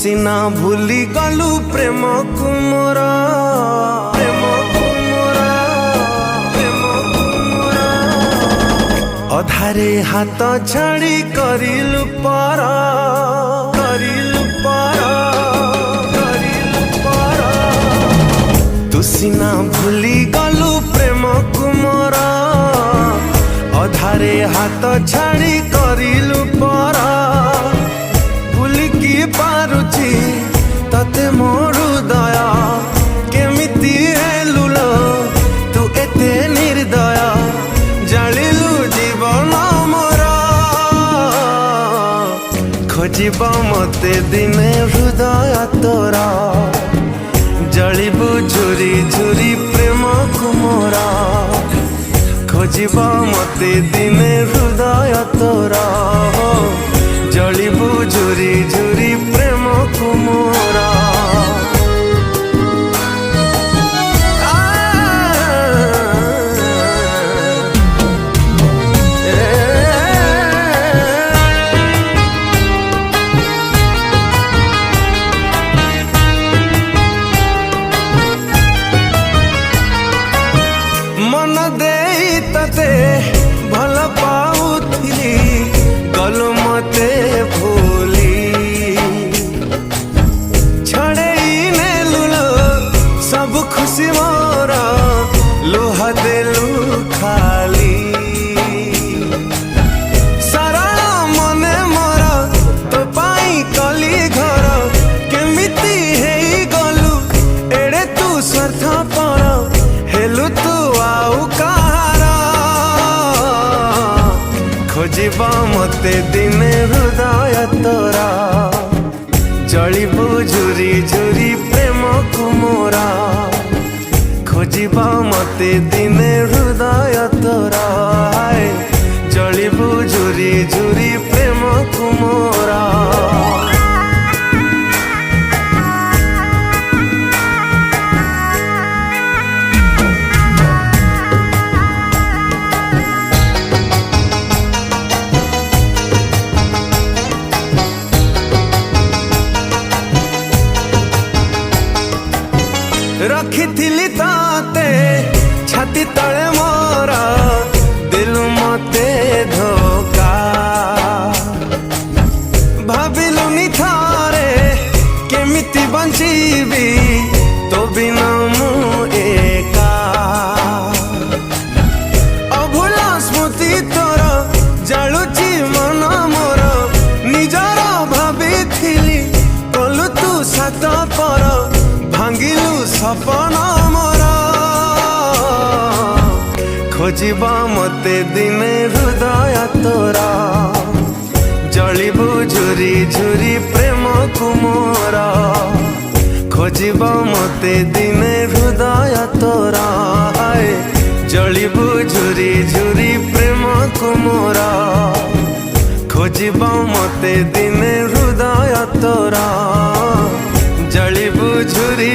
सिना भूली गलु प्रेम कुमोरा अधारे हाथ छाड़ी करिलु पारा तू सिना भूली गलु प्रेम कुमोरा अधारे हाथ छाड़ी करिलु पारा भूली की पारुची तते मोरु दया केमिति हेलु लो तू एते निर्दया जालिलु जीवन मोरा खोजिब मते दिने हृदय तोरा जलिबु झुरी झुरी प्रेम कुमोरा खोजिब मते दिने हृदय तोरा जलिबु झुरी झुरी प्रेम कुमोरा मन दे तते भल पाउथिली गलु मते भूली छड़ेई नेलु सब खुशी मोरा लुहा देलु खाली सरल मने मोरा तो पाई कली घर केमिति हेई गलु एड़े तू स्वार्थ पर हेलु तू आउ कहारा खोजिब मते दिने हृदय तोरा जलिबु झुरी झुरी प्रेम कुमोरा खोजिब मते दिने हृदय तोरा जलिबु झुरी झुरी प्रेम कुमोरा रखिथिली ताते छाती तले मोरा दिलु मते धोका भाबिलुनी थारे केमिति बंचीबी तो बिना मु एका अभुला स्मृति तोर जालुची मन मोर निजर भाबिथिली कलु तू सात पर भांगिलु सपन मोरा खोजिब मते दिने हृदय तोरा जलिबु झुरी झुरी प्रेम कुमोरा खोजिब मते दिने हृदय तोरा जलिबु झुरी झुरी प्रेम कुमोरा खोजिब मते दिने हृदय तोरा जलिबु झुरी